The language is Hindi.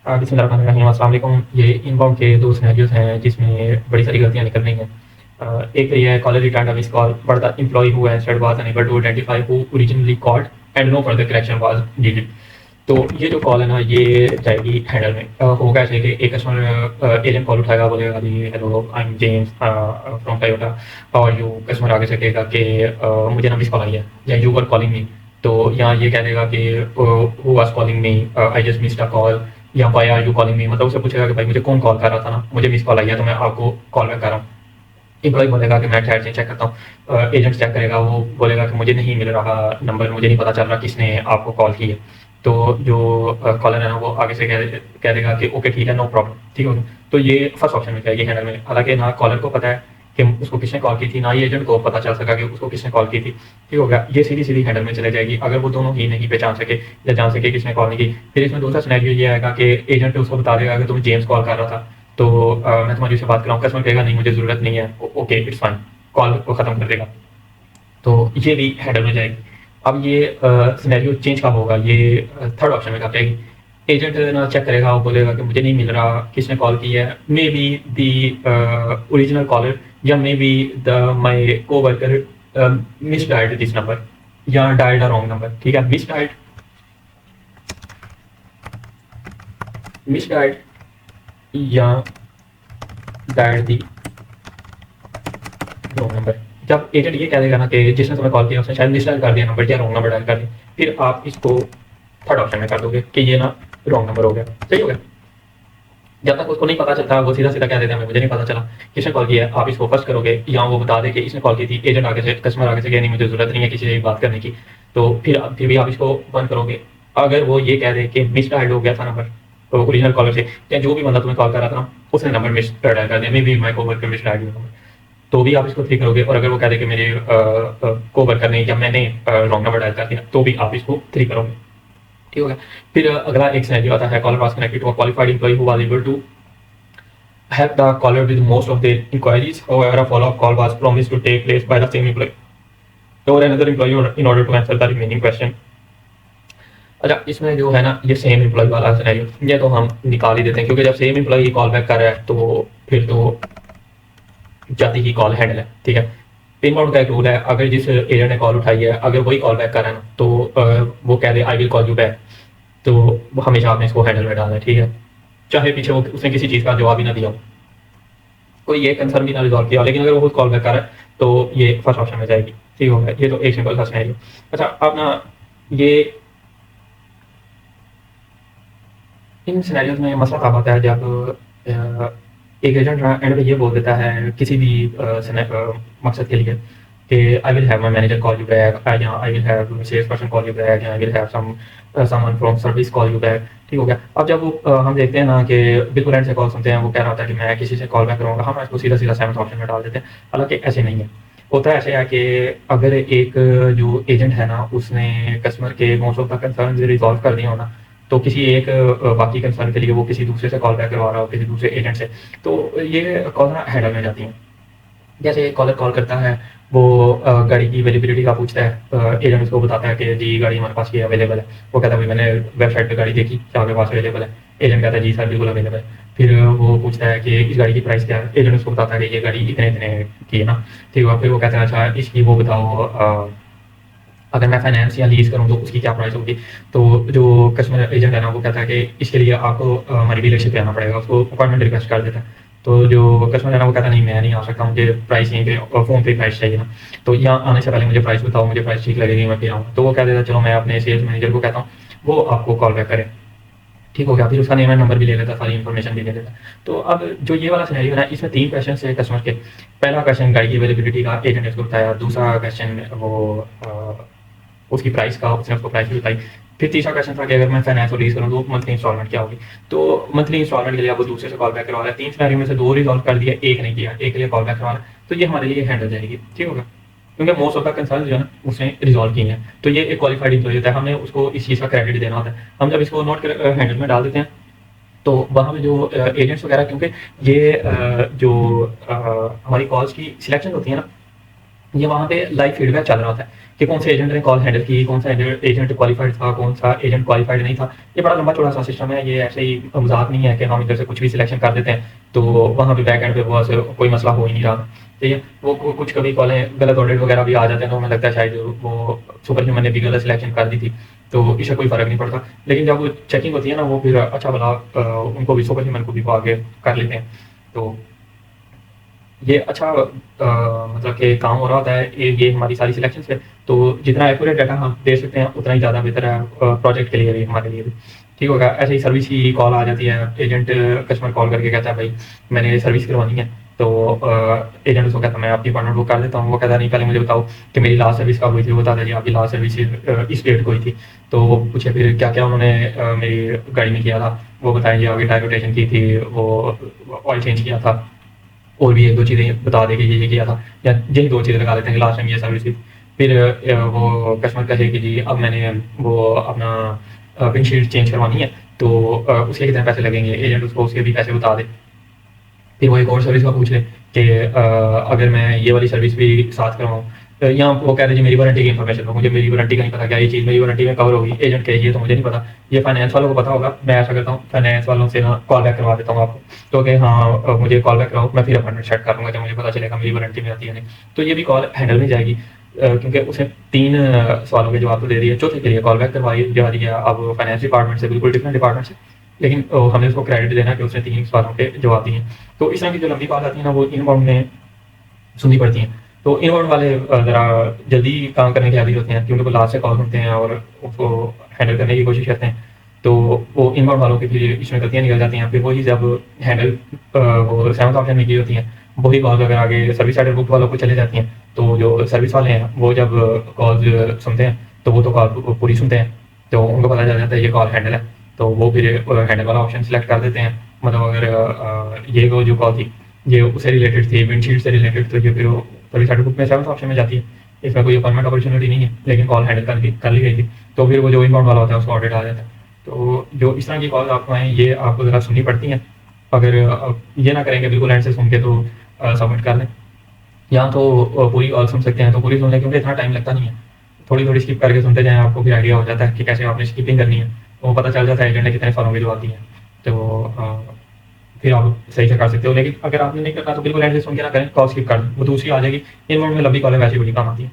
बिस्मिल्लाहिर्रहमानिर्रहीम, अस्सलाम वालेकुम। ये इनबाउंड के दो सिनेरियोज हैं जिसमें बड़ी सारी गलतियां निकल रही हैं। एक तो ये है caller return a miss call, but the employ who answered was unable to identify who originally called and no further correction was needed. तो ये जो कॉल है ना, ये जाएगी हैंडल में। होगा ऐसे कि एक कस्टमर एजेंट कॉल उठाएगा, बोलेगा जी hello I am James from Toyota, और यू कस्टमर आगे से कहेगा कि मुझे ना मिस कॉल आई है, या यू वर कॉलिंग मी। तो यहाँ ये कह देगा कि who was calling me, I just missed a call, या why are you calling me, मतलब उससे पूछेगा कि भाई मुझे कौन कॉल कर रहा था ना, मुझे मिस कॉल आई है तो मैं आपको कॉल बैक कर रहा हूँ। एम्प्लॉय बोलेगा कि मैं ठहर से चेक करता हूँ। एजेंट चेक करेगा, वो बोलेगा कि मुझे नहीं मिल रहा नंबर, मुझे नहीं पता चल रहा किसने आपको कॉल की है। तो जो कॉलर है ना, वो आगे से कह देगा कि ओके ठीक है, नो प्रॉब्लम, ठीक है। तो ये फर्स्ट ऑप्शन में जाएगी हैंडल में। हालांकि ना कॉलर को पता है कि उसको किसने कॉल की थी, ना ही एजेंट को पता चल सका कि उसको किसने कॉल की थी। ठीक हो गया, ये सीधी सीधी हैंडल में चले जाएगी अगर वो दोनों ही नहीं पहचान सके या जान सके किसने कॉल नहीं की। फिर इसमें दूसरा सिनेरियो ये आएगा कि एजेंट उसको बता देगा कि तुम जेम्स कॉल कर रहा था, तो मैं तुम्हारी से बात कर रहा हूँ। कस्टमर कहेगा नहीं मुझे ज़रूरत नहीं है, ओके इट्स फाइन, कॉल को ख़त्म कर देगा। तो ये भी हैंडल में जाएगी। अब ये सिनेरियो चेंज कब होगा, ये थर्ड ऑप्शन में कब जाएगी। एजेंट ना चेक करेगा, वो बोलेगा कि मुझे नहीं मिल रहा किसने कॉल की है, may be the original caller, या may be the my coworker misdialled this number, या डायल्ड अ रॉन्ग नंबर। ठीक है, मिस डायल्ड या डायल्ड दी रॉन्ग नंबर। जब एजेंट ये कह देगा ना कि जिसने तुम्हें कॉल किया उसने शायद मिस डायल कर दिया नंबर, या रॉन्ग नंबर डायल कर दिया, फिर आप इसको थर्ड ऑप्शन में कर दोगे कि ये ना रॉन्ग नंबर हो गया। सही हो गया। जब तक उसको नहीं पता चलता, वो सीधा सीधा कह देता है मुझे नहीं पता चला किसने कॉल किया है, आप इसको फर्स्ट करोगे, या वो बता दे कि इसने कॉल की थी, एजेंट आगे से कस्टमर आगे से कहे नहीं मुझे जरूरत नहीं है किसी से बात करने की, तो फिर भी आप इसको बंद करोगे। अगर वो ये कह दे कि मिस डायल हो गया था नंबर, तो ओरिजिनल कॉलर से, या जो भी बंदा तुम्हें कॉल कर रहा था ना उसने नंबर मिस डायल कर दिया, may be my co-worker miss dial number, तो भी आप इसको थ्री करोगे। और अगर वो कह दे कि मेरे को वर्कर ने या मैंने रॉन्ग नंबर डायल कर दिया, तो भी आप इसको थ्री करोगे। ठीक हो गया। फिर अगला एक सिनेरियो आता है, caller was connected to a qualified employ who was able to help the caller with most of their inquiries. However, a follow-up call was promised to take place by the same employee or another employee in order to answer the remaining question. अच्छा, इसमें जो है ना ये सेम एम्प्लॉय वाला सिनेरियो, ये तो हम निकाल ही देते हैं, क्योंकि जब सेम एम्प्लॉय कॉल बैक कर रहा है तो फिर तो जाती ही कॉल हैंडल है। ठीक है, इनबाउंड का एक रूल है, अगर जिस एजेंट ने कॉल उठाई है अगर वही कॉल बैक कर रहा है ना, तो वो कह दे I will call you back, तो हमेशा आपने इसको हैंडल में डालना है। ठीक है, चाहे पीछे वो उसने किसी चीज़ का जवाब ही ना दिया हो, कोई ये कंसर्न भी ना रिजॉल्व किया, लेकिन अगर वो खुद कॉल बैक कर रहा है तो ये फर्स्ट ऑप्शन में जाएगी। ठीक हो गया, ये तो एक सिंपल सा सिनेरियो। अच्छा, अब ना ये इन सिनेरियोज में मसला कब आता है, जब एक एजेंट एंड पे ये बोल देता है किसी भी मकसद के लिए कि I will have my manager call you back, या I will have sales person call you back, या I will have someone from service call you back. ठीक हो गया। अब जब वो हम देखते हैं ना कि बिल्कुल एंड से कॉल सुनते हैं, वो कह रहा होता है कि मैं किसी से कॉल बैक करूँगा, हम इसको सीधा सीधा सेवंथ ऑप्शन में डाल देते हैं। हालांकि ऐसे नहीं है, होता है ऐसे है कि अगर एक जो एजेंट है ना उसने कस्टमर के most of the concern resolve कर दिया हो ना, तो किसी एक बाकी कंसर्न के लिए वो किसी दूसरे से कॉल बैक करवा रहा हो, किसी दूसरे एजेंट से, तो ये कॉल ना हैंडल में जाती हैं। जैसे कॉलर कॉल करता है, वो गाड़ी की अवेलेबिलिटी का पूछता है, एजेंट उसको बताता है कि जी गाड़ी हमारे पास ये अवेलेबल है। वो कहता है भाई मैंने वेबसाइट पे गाड़ी देखी, क्या आपके पास अवेलेबल है? एजेंट कहता है जी सर बिल्कुल अवेलेबल है। फिर वो पूछता है कि इस गाड़ी की प्राइस क्या है? एजेंट उसको बताता है कि ये गाड़ी इतने इतने की है ना। ठीक है, फिर वो कहता है अच्छा इसकी वो बताओ, अगर मैं फाइनेंस या लीज करूँ तो उसकी क्या प्राइस होगी? तो जो कस्टमर एजेंट है ना वो कहता है कि इसके लिए आपको हमारी डीलरशिप पे आना पड़ेगा, उसको अपॉइंटमेंट रिक्वेस्ट कर देता है। तो जो कस्टमर है ना वो कहता नहीं मैं नहीं आ सकता, मुझे प्राइस यहीं पे फ़ोन पे प्राइस चाहिए ना, तो यहाँ आने से पहले मुझे प्राइस बताओ, मुझे प्राइस ठीक लगेगी मैं फिर आऊँगा। तो वो कह देता चलो मैं अपने सेल्स मैनेजर को कहता हूँ, वो आपको कॉल बैक करे। ठीक हो गया, फिर उसका नेम एंड नंबर भी ले लेता, सारी इन्फॉर्मेशन भी ले लेता। तो अब जो ये वाला सिनेरियो है ना, इसमें तीन क्वेश्चन है कस्टमर के। पहला क्वेश्चन गाड़ी की अवेलेबिलिटी का, एजेंट ने उसको बताया। दूसरा क्वेश्चन वो उसकी प्राइस का, उसने उसको प्राइस भी बताई। फिर तीसरा क्वेश्चन था कि अगर मैं फाइनेंस और लीज करूँ तो मंथली इंस्टॉलमेंट क्या होगी? तो मंथली इंस्टॉलमेंट के लिए आप वो दूसरे से कॉल बैक करवा रहा है। तीन सिनेरियो में से दो रिजॉल्व कर दिया, एक नहीं किया, एक के लिए कॉल बैक करवा रहा है, तो ये हमारे लिए हैंडल जाएगी। ठीक होगा, क्योंकि मोस्ट ऑफ द कंसर्न जो है ना उसने रिजॉल्व किए हैं। तो ये एक क्वालिफाइड एम्प्लॉय होता है, हमने उसको इस चीज़ का क्रेडिट देना होता है। हम जब इसको नोट कर हैंडल में डाल देते हैं, तो वहाँ पे जो एजेंट्स वगैरह, क्योंकि ये जो हमारी कॉल्स की सिलेक्शन होती है ना, ये वहाँ पे लाइव फीडबैक चल रहा होता है कि कौन से एजेंट ने कॉल हैंडल की, कौन सा एजेंट क्वालिफाइड था, कौन सा एजेंट क्वालिफाइड नहीं था। ये बड़ा लंबा चौड़ा सा सिस्टम है, ये ऐसे ही मजाक नहीं है कि हम इधर से कुछ भी सिलेक्शन कर देते हैं तो वहाँ पे बैक एंड पे बहुत कोई मसला हो ही नहीं रहा। ठीक है, वो कुछ कभी कॉलें गलत ऑडिट वगैरह भी आ जाते हैं तो हमें लगता है शायद वो सुपर ह्यूमन ने भी गलत सिलेक्शन कर दी थी, तो इससे कोई फ़र्क नहीं पड़ता। लेकिन जब वो चेकिंग होती है ना, वो फिर अच्छा भला उनको भी सुपर ह्यूमन को भी वो आगे कर लेते हैं। तो ये अच्छा मतलब कि काम हो रहा होता है ये हमारी सारी सिलेक्शन पे। तो जितना एक्यूरेट डाटा हम दे सकते हैं उतना ही ज़्यादा बेहतर है प्रोजेक्ट के लिए भी, हमारे लिए भी। ठीक होगा। ऐसे ही सर्विस की कॉल आ जाती है, एजेंट कस्टमर कॉल करके कहता है भाई मैंने सर्विस करवानी है, तो एजेंट उसको कहता है मैं आपकी अपॉइंटमेंट बुक कर देता हूँ। वो कहता नहीं पहले मुझे बताओ कि मेरी लास्ट सर्विस कब हुई थी। वो बताता है जी आपकी लास्ट सर्विस इस डेट को हुई थी। तो वो पूछे फिर क्या क्या उन्होंने मेरी गाड़ी में किया था। वो बताएं जी आपकी टायर रोटेशन की थी, वो ऑयल चेंज किया था, और भी एक दो चीज़ें बता दें कि ये किया था, या यही दो चीज़ें लगा देते हैं कि लास्ट टाइम ये सर्विस थी। फिर वो कस्टमर कहे कि जी अब मैंने वो अपना विंडशील्ड चेंज करवानी है, तो उसके कितने पैसे लगेंगे। एजेंट उसको उसके भी पैसे बता दे। फिर वो एक और सर्विस का पूछ ले कि अगर मैं ये वाली सर्विस भी साथ करवाऊँ, या वो कह रहे जी मेरी वारंटी की इन्फॉर्मेशन दो, मुझे मेरी वारंटी का नहीं पता क्या ये चीज़ मेरी वारंटी में कवर होगी। एजेंट कहे ये तो मुझे नहीं पता, ये फाइनेंस वालों को पता होगा। मैं ऐसा करता हूँ फाइनेंस वालों से ना कॉल बैक करवा देता हूँ आपको, तो कि हाँ मुझे कॉल बैक कराओ, मैं फिर अपॉइंटमेंट सेट कर लूँगा जब मुझे पता चलेगा मेरी वारंटी में आती है नहीं। तो ये भी कॉल हैंडल नहीं जाएगी, क्योंकि उसने 3 सवालों के जवाब तो दे दिए, चौथे के लिए कॉल बैक करवाई जा रही है अब फाइनेंस डिपार्टमेंट से, बिल्कुल डिफरेंट डिपार्टमेंट से। लेकिन हमने उसको क्रेडिट देना कि उसने 3 सवालों के जवाब दिए। तो इस तरह की जो लंबी कॉल आती है ना, वो इनबाउंड में सुननी पड़ती हैं। तो इनबाउंड वाले ज़रा जल्दी काम करने के आदी होते हैं, क्योंकि वो लास्ट से कॉल सुनते हैं और उसको हैंडल करने की कोशिश करते हैं। तो वो इनबाउंड वालों की फिर इसमें गलतियाँ निकल जाती हैं। फिर वही जब हैंडल वो 7th ऑप्शन में की होती हैं, वही कॉल अगर आगे सर्विस साइडर बुक वालों को चले जाती हैं, तो जो सर्विस वाले हैं वो जब कॉल सुनते हैं तो वो तो कॉल पूरी सुनते हैं, तो उनको पता चल जाता है ये कॉल हैंडल है, तो वो फिर हैंडल वाला ऑप्शन सेलेक्ट कर देते हैं। मतलब अगर ये वो जो कॉल थी ये उससे रिलेटेड थी, विंडशील्ड से रिलेटेड, तो ये फिर सर्विस साइडर बुक में 7th ऑप्शन में जाती है। इसमें कोई अपॉइंटमेंट अपॉर्चुनिटी नहीं है, लेकिन कॉल हैंडल कर ली गई थी, तो फिर वो जो इनबाउंड वाला होता है उसको ऑडिट आ जाता है। तो जो इस तरह की कॉल आपको आएँ ये आपको ज़रा सुननी पड़ती हैं। अगर ये ना करेंगे बिल्कुल एंड से सुन के तो सबमिट कर दें, या तो पूरी कॉल सुन सकते हैं तो पूरी सुन लें, क्योंकि इतना टाइम लगता नहीं है। थोड़ी थोड़ी स्किप करके सुनते जाएँ, आपको भी आइडिया हो जाता है कि कैसे आपने स्किपिंग करनी है, तो पता चल जाता है एजेंट ने कितने सवालों के जवाब दिए हैं। तो फिर आप सही से कर सकते हो। लेकिन अगर आपने नहीं करना तो बिल्कुल एंड से सुन के ना करें, कॉल स्किप कर दें, वो दूसरी आ जाएगी। इन मोड में लंबी कॉलें वैसे बड़ी काम आती हैं।